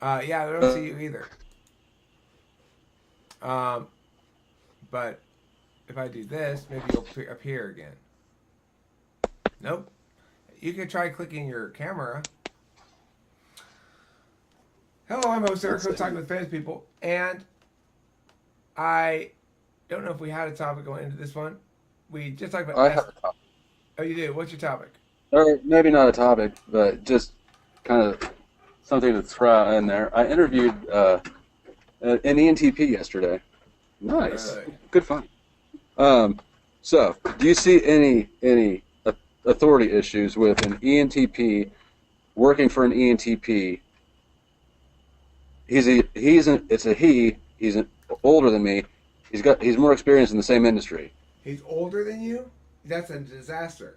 Yeah, I don't see you either. Um, but if I do this, maybe you'll appear again. Nope. You can try clicking your camera. Hello, I'm host Eric, Let's host see. Talking with Famous People, and I don't know if we had a topic going into this one. We just talked about I S. have a topic, Oh, you do. What's your topic? or maybe not a topic, but just kind of something to throw in there. I interviewed an ENTP yesterday. Nice, Really? good fun. Um, so, do you see any authority issues with an ENTP working for an ENTP? It's a he. Older than me. He's more experienced in the same industry. He's older than you? That's a disaster.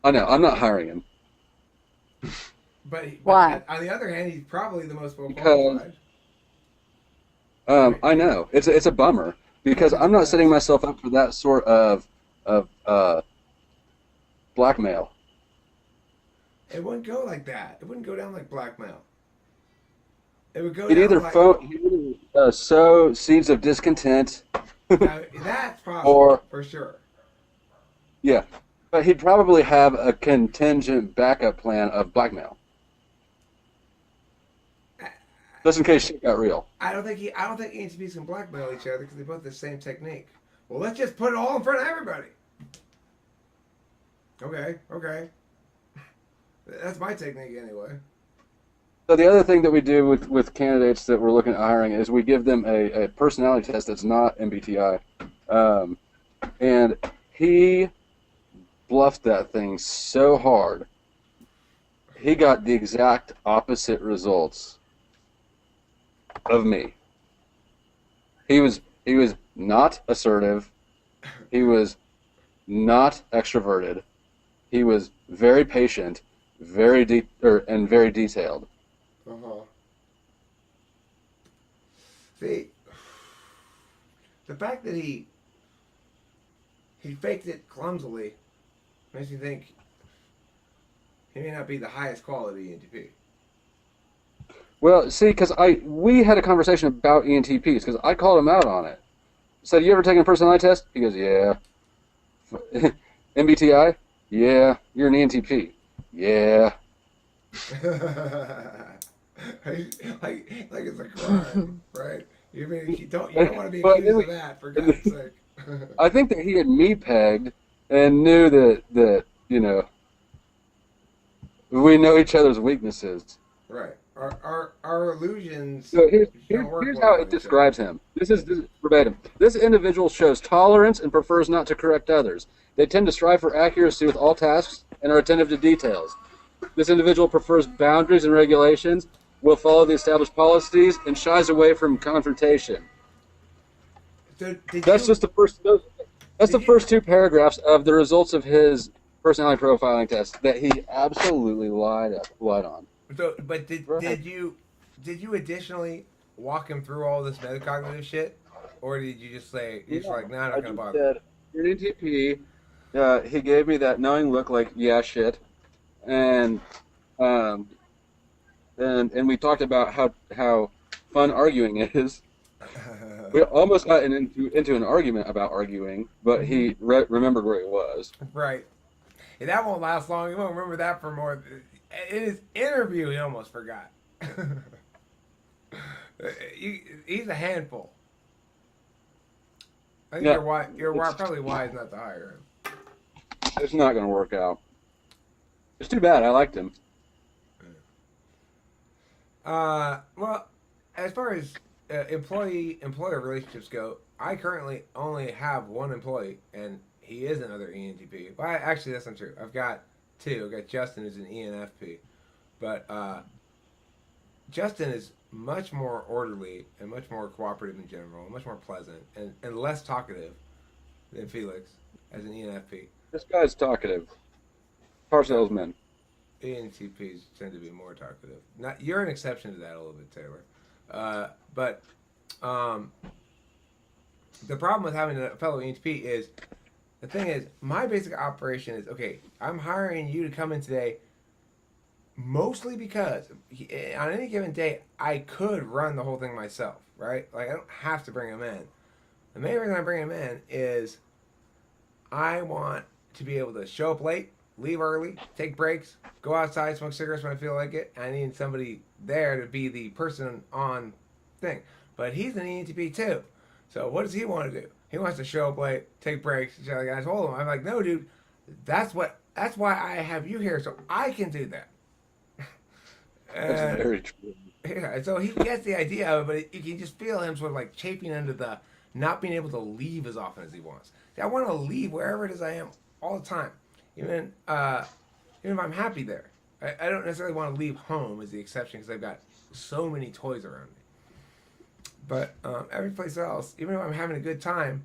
I know. I'm not hiring him But Why? on the other hand, he's probably the most well because qualified. Right? I know it's a bummer because I'm not setting myself up for that sort of blackmail. It wouldn't go like that. It wouldn't go down like blackmail. It would go He'd down either like sow seeds of discontent, that's possible or for sure. yeah, but he'd probably have a contingent backup plan of blackmail just in case shit got real. I don't think ENTPs can blackmail each other because they both have the same technique. Well, let's just put it all in front of everybody. Okay, okay. That's my technique anyway. So the other thing that we do with candidates that we're looking at hiring is we give them a personality test that's not MBTI, and he bluffed that thing so hard. He got the exact opposite results of me. He was not assertive. He was not extroverted. He was very patient, and very detailed. Uh huh. See, the fact that he faked it clumsily makes me think he may not be the highest quality ENTP. Well, see, because we had a conversation about ENTPs because I called him out on it. Said, "You ever taken a personality test?" He goes, "Yeah." MBTI? Yeah. You're an ENTP? Yeah. Like it's a crime, right? You don't want to be But accused of that for God's sake. I think that he had me pegged and knew that we know each other's weaknesses. Right. Our illusions So here's don't here's, work here's how well it on each other. describes him. This is verbatim. This individual shows tolerance and prefers not to correct others. They tend to strive for accuracy with all tasks and are attentive to details. This individual prefers boundaries and regulations, will follow the established policies, and shies away from confrontation. So That's just the first. That's did the you first two paragraphs of the results of his personality profiling test that he absolutely lied on. so but Right. did you additionally walk him through all this metacognitive shit, or did you just say you're just Yeah. like, nah, I'm not I gonna just bother? said you're an NTP. He gave me that knowing look, like yeah, shit, and um, and we talked about how fun arguing is. We almost got into an argument about arguing, but he remembered where he was. Right. And that won't last long. You won't remember that for more. In his interview, he almost forgot. He's a handful. I think Yeah, you're it's probably wise not to hire it's not going to work out. It's too bad. I liked him. him. Well, as far as employee employer relationships go, I currently only have one employee, and he is another ENTP. Well, actually, that's not true. I've got two. I've got Justin, who's an ENFP, but Justin is much more orderly and much more cooperative in general, much more pleasant, and less talkative than Felix as an ENFP. This guy's talkative. Car salesman. ENTPs tend to be more talkative. Not you're an exception to that a little bit, Taylor. But um, the problem with having a fellow ENTP is the thing is my basic operation is okay. I'm hiring you to come in today Mostly because on any given day, I could run the whole thing myself, right? Like, I don't have to bring him in. The main reason I bring him in is I want to be able to show up late, leave early, take breaks, go outside, smoke cigarettes when I feel like it. I need somebody there to be the person on thing. But he's an ENTP too. So what does he want to do? He wants to show up late, take breaks. Like I told him, I'm like, no, dude, that's why I have you here, so I can do that. That's And very true. yeah, so he gets the idea of it, but you can just feel him sort of like chafing under the not being able to leave as often as he wants. See, I want to leave wherever it is I am all the time, even even if I'm happy there. I don't necessarily want to leave home as the exception because I've got so many toys around me. But every place else, even if I'm having a good time,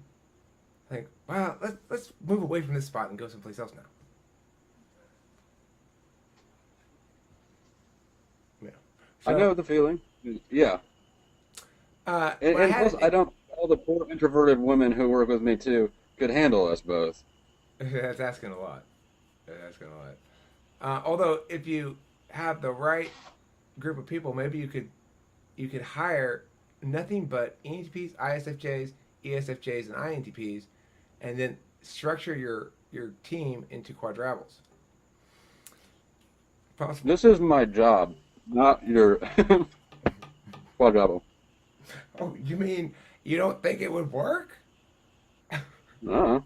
I think, wow, let's move away from this spot and go someplace else now. Yeah. I So know the feeling. Yeah, when I and had plus, I don't. All the poor introverted women who work with me too could handle us both. that's asking a lot. That's asking a lot. Although if you have the right group of people, maybe you could hire nothing but ENTPs, ISFJs, ESFJs, and INTPs, and then structure your team into quadrables. Possible. This is my job, not your quadruple. Oh, you mean you don't think it would work? Uh,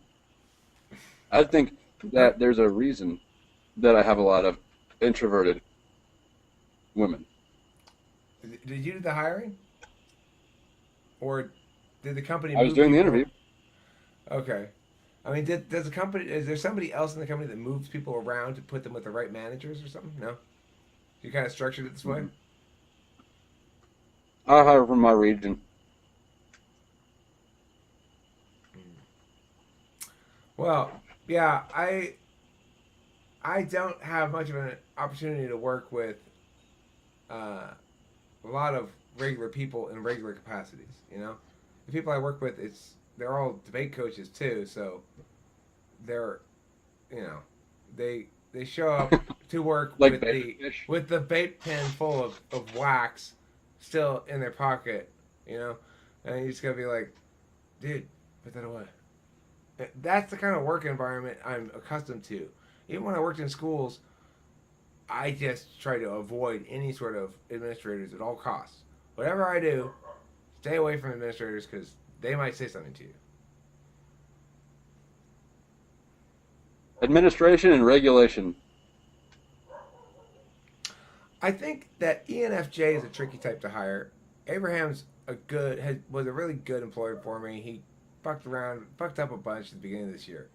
I think that there's a reason that I have a lot of introverted women. Did you do the hiring, or did the company I was move doing the people? interview. Okay. I mean, does the company? Is there somebody else in the company that moves people around to put them with the right managers or something? No. You kind of structured it this way. Mhm. I hire from my region. Well, yeah, I don't have much of an opportunity to work with a lot of regular people in regular capacities. You know, the people I work with, they're all debate coaches too, so they're you know they show up to work Like betta fish. with the vape pen full of wax still in their pocket, you know, and you just gotta be like, dude, put that away. That's the kind of work environment I'm accustomed to. Even when I worked in schools, I just try to avoid any sort of administrators at all costs. Whatever I do, stay away from administrators because they might say something to you. Administration and regulation. I think that ENFJ is a tricky type to hire. Abraham's was a really good employer for me. He fucked up a bunch at the beginning of this year,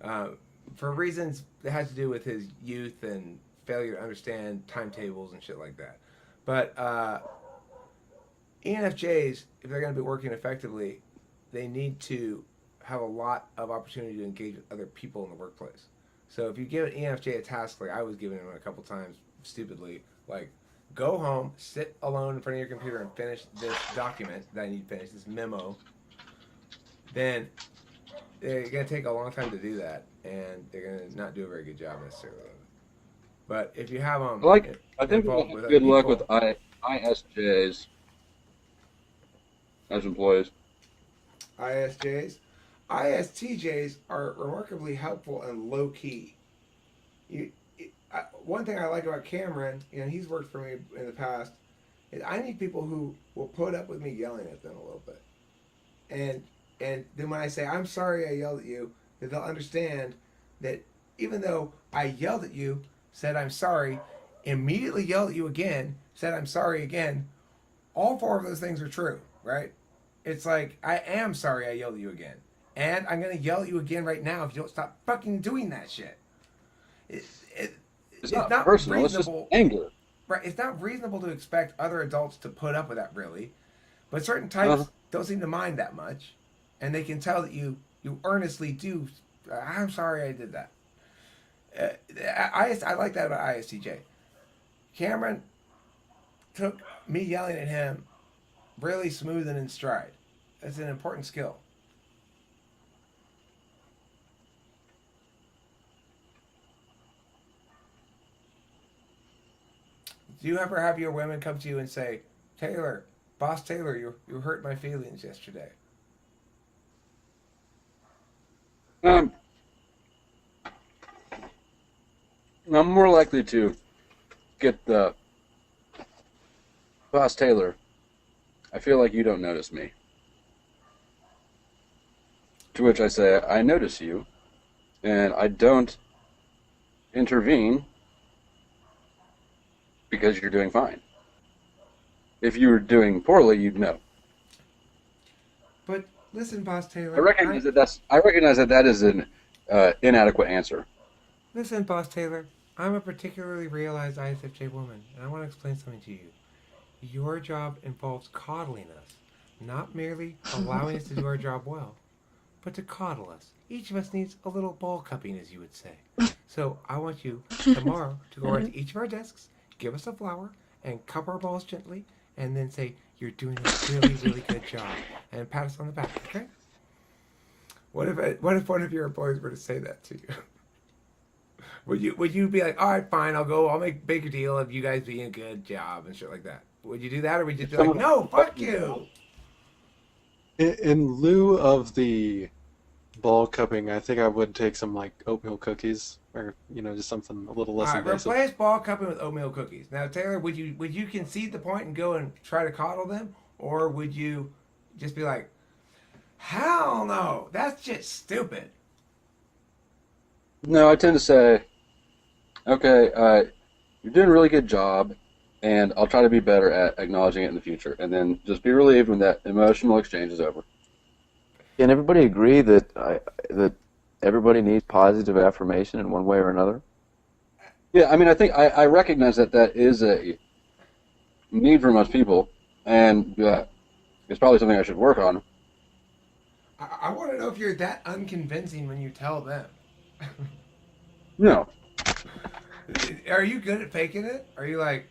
uh, for reasons that has to do with his youth and failure to understand timetables and shit like that. But ENFJs, if they're going to be working effectively, they need to have a lot of opportunity to engage with other people in the workplace. So if you give an ENFJ a task like I was giving him a couple times stupidly, like go home, sit alone in front of your computer and finish this document that I need to finish, this memo, then they're going to take a long time to do that and they're going to not do a very good job necessarily. But if you have them I think we'll involved have with other good luck with people, ISJs as employees. ISJs, ISTJs are remarkably helpful and low key. You, one thing I like about Cameron, and he's worked for me in the past, is I need people who will put up with me yelling at them a little bit, and then when I say I'm sorry I yelled at you, that they'll understand that even though I yelled at you, said I'm sorry, immediately yelled at you again, said I'm sorry again, all four of those things are true, right? It's like I am sorry I yelled at you again, and I'm gonna yell at you again right now if you don't stop fucking doing that shit. It, it, It's it's not not personal. It's just reasonable, anger. right? It's not reasonable to expect other adults to put up with that, really. But certain Uh, types don't seem to mind that much, and they can tell that you earnestly do. I'm sorry I did that. Uh, I like that about ISTJ. Cameron took me yelling at him really smooth and in stride. That's an important skill. Do you ever have your women come to you and say, Taylor, Boss Taylor, you hurt my feelings yesterday? Um, I'm more likely to get the Boss Taylor. I feel like you don't notice me. To which I say, I notice you, and I don't intervene because you're doing fine. If you were doing poorly, you'd know. But listen, Boss I Taylor, recognize that that is an inadequate answer. listen, Boss Taylor. I'm a particularly realized ISFJ woman, and I want to explain something to you. Your job involves coddling us, not merely allowing us to do our job well, but to coddle us. Each of us needs a little ball cupping, as you would say. So I want you tomorrow to go over to each of our desks, give us a flower, and cup our balls gently, and then say, "You're doing a really, really good job," and pat us on the back. Okay? What if one of your employees were to say that to you? Would you be like, all right, fine, I'll go. I'll make bigger deal of you guys being a good job and shit like that? Would you do that, or would you just be like, no, fuck you? In lieu of the ball cupping, I think I would take some like oatmeal cookies, or just something a little All less right, invasive. replace ball cupping with oatmeal cookies. Now, Taylor, would you concede the point and go and try to coddle them, or would you just be like, hell no, that's just stupid? No, I tend to say, okay, you're doing a really good job, and I'll try to be better at acknowledging it in the future, and then just be relieved when that emotional exchange is over. Can everybody agree that everybody needs positive affirmation in one way or another? Yeah, I mean, I think I recognize that that is a need for most people, and it's probably something I should work on. I want to know if you're that unconvincing when you tell them. No, Are you good at faking it? Are you like,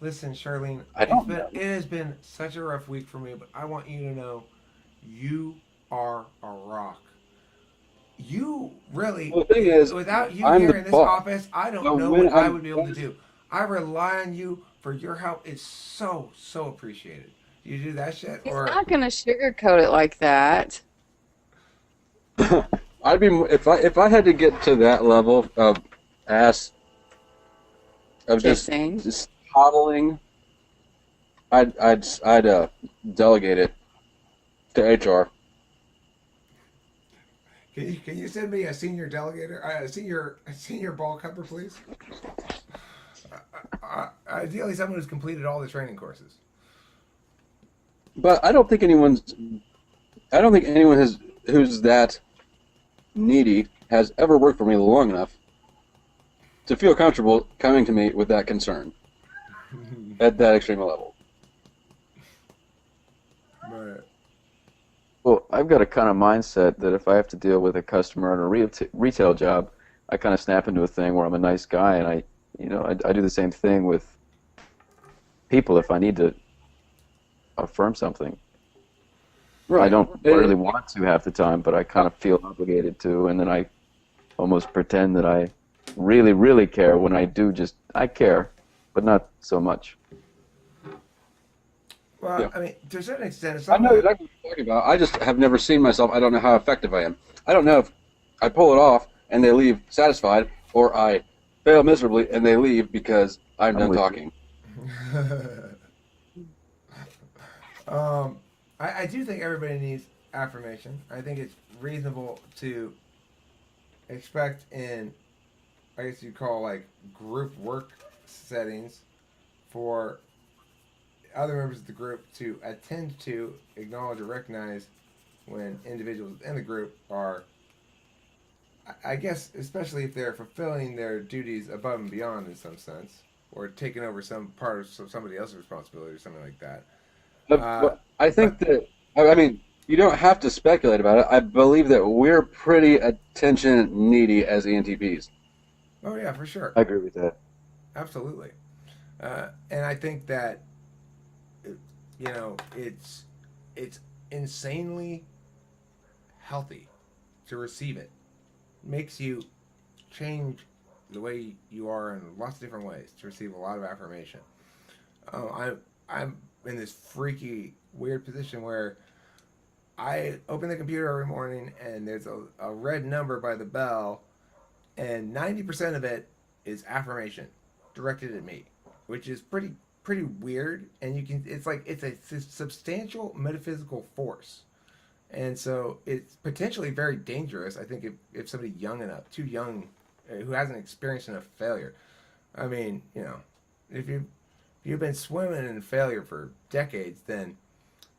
listen, Charlene, I don't it has been such a rough week for me, but I want you to know you are a rock. You really, well, the thing is, without you I'm here the in this boss. office, I don't So know when what I I'm would be able to do. I rely on you for your help. It's so, so appreciated. Do you do that shit? He's Or, not going to sugarcoat it like that. I'd be if I had to get to that level of ass of Kissing. just coddling, I'd delegate it to HR. can you send me a senior delegator, a senior ball cupper, please? Ideally, someone who's completed all the training courses. But I don't think anyone has who's that needy has ever worked for me long enough to feel comfortable coming to me with that concern at that extreme level. But Well, I've got a kind of mindset that if I have to deal with a customer on a retail job, I kind of snap into a thing where I'm a nice guy, and I do the same thing with people if I need to affirm something. I don't really want to half the time, but I kind of feel obligated to, and then I almost pretend that I really, really care when I care, but not so much. well, Yeah. I mean, to a certain extent, it's I know exactly what you're talking about. I just have never seen myself. I don't know how effective I am. I don't know if I pull it off and they leave satisfied, or I fail miserably and they leave because I'm done with you. talking. I do think everybody needs affirmation. I think it's reasonable to expect in, I guess you'd call like group work settings, for other members of the group to attend to, acknowledge, or recognize when individuals in the group are, I guess, especially if they're fulfilling their duties above and beyond in some sense, or taking over some part of somebody else's responsibility or something like that. But I think But that, I mean, you don't have to speculate about it. I believe that we're pretty attention needy as ENTPs. oh yeah, for sure, I agree with that. absolutely. And I think that it's insanely healthy to receive it. Makes you change the way you are in lots of different ways to receive a lot of affirmation. I'm in this freaky weird position where I open the computer every morning and there's a red number by the bell, and 90% of it is affirmation directed at me, which is pretty weird. And you can it's a substantial metaphysical force, and so it's potentially very dangerous. I think if somebody young enough, too young, who hasn't experienced enough failure. I mean, if you've been swimming in failure for decades, then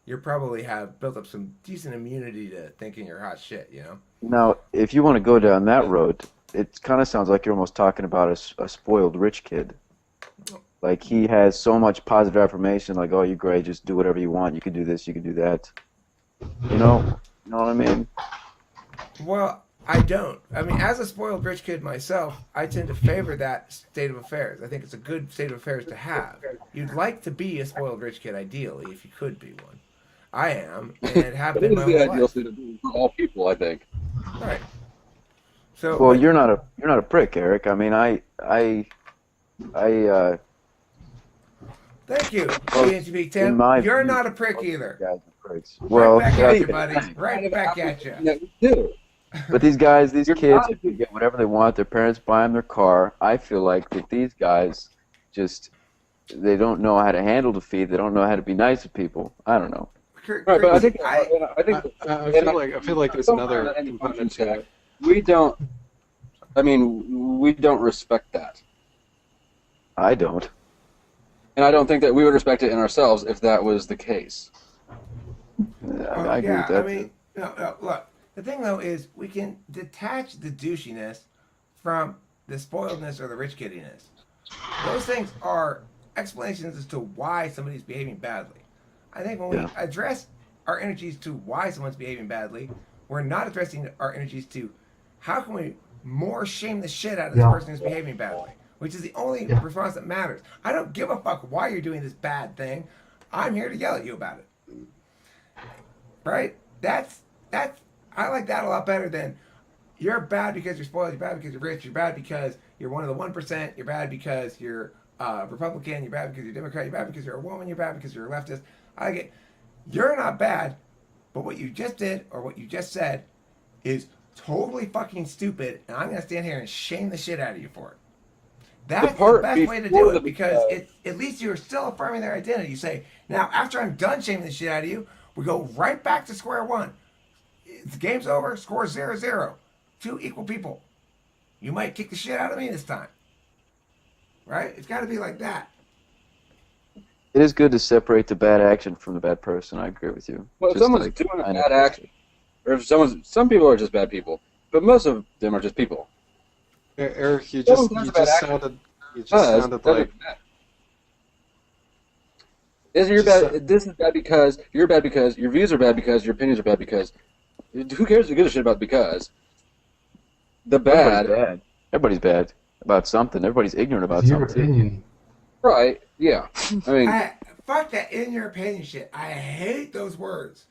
you probably have built up some decent immunity to thinking you're hot shit. Now, if you want to go down that road, it kind of sounds like you're almost talking about a spoiled rich kid. Like he has so much positive affirmation, like, oh, you're great, just do whatever you want, you can do this, you can do that. You know what I mean? Well, I don't. I mean, as a spoiled rich kid myself, I tend to favor that state of affairs. I think it's a good state of affairs to have. You'd like to be a spoiled rich kid, ideally, if you could be one. I am, and have It been is my the whole ideal life. state of being for all people, I think. Right. So, Well, but- you're not a prick, Eric. I mean, I thank you, Well, BNTB in Tim. my You're view, not a prick either. guys are pricks. Well, Right back at you, okay, buddy. thanks. Right back at you. Yeah, we do. But these guys, these You're kids, not- can get whatever they want. Their parents buy them their car. I feel like that these guys just they don't know how to handle defeat. They don't know how to be nice to people. I don't know. Right, but I think I feel like there's another component to it. we don't. I mean, we don't respect that, I don't. and I don't think that we would respect it in ourselves if that was the case. I agree with that. I mean, no, look. The thing though is we can detach the douchiness from the spoiledness or the rich kiddiness. Those things are explanations as to why somebody's behaving badly. I think when we address our energies to why someone's behaving badly, we're not addressing our energies to how can we more shame the shit out of this person who's behaving badly, which is the only response that matters. I don't give a fuck why you're doing this bad thing. I'm here to yell at you about it. Right? That's I like that a lot better than you're bad because you're spoiled, you're bad because you're rich, you're bad because you're one of the 1%, you're bad because you're Republican, you're bad because you're Democrat, you're bad because you're a woman, you're bad because you're a leftist. You're not bad, but what you just did or what you just said is totally fucking stupid, and I'm gonna stand here and shame the shit out of you for it. That's the best way to do it because at least you're still affirming their identity. You say, now after I'm done shaming the shit out of you, we go right back to square one. The game's over, score 0-0. Two equal people. You might kick the shit out of me this time. Right? It's got to be like that. It is good to separate the bad action from the bad person. I agree with you. Well, if Just someone's like doing a kind of- bad action, or if some people are just bad people, but most of them are just people. Eric, you Someone just does you a bad just action. sounded you just Does, sounded doesn't like matter. Isn't your Just bad? This is bad because you're bad because your views are bad because your opinions are bad because. Who cares? Who gives a shit about because? The bad, Everybody's bad about something. Everybody's ignorant about It's your something. opinion. right? Yeah. I mean, Fuck that in your opinion shit. I hate those words.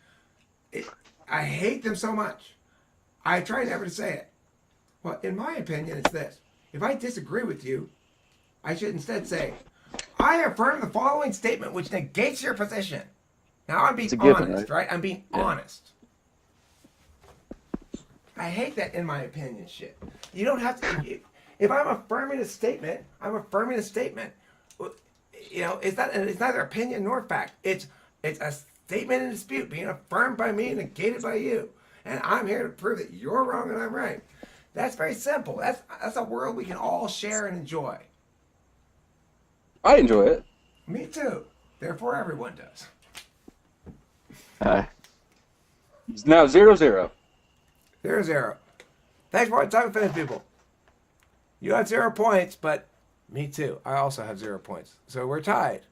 I hate them so much. I try never to say it. Well, in my opinion, it's this. If I disagree with you, I should instead say, I affirm the following statement which negates your position. Now I'm being It's a given, honest, right? I'm being Yeah. honest. I hate that in my opinion shit. You don't have to. If I'm affirming a statement, I'm affirming a statement. It's neither opinion nor fact. It's a statement in dispute being affirmed by me and negated by you. And I'm here to prove that you're wrong and I'm right. That's very simple. That's a world we can all share and enjoy. I enjoy it. Me too. Therefore, everyone does. It's now 0-0. 0-0. Thanks for time to finish, people. You had 0 points, but me too. I also have 0 points. So we're tied.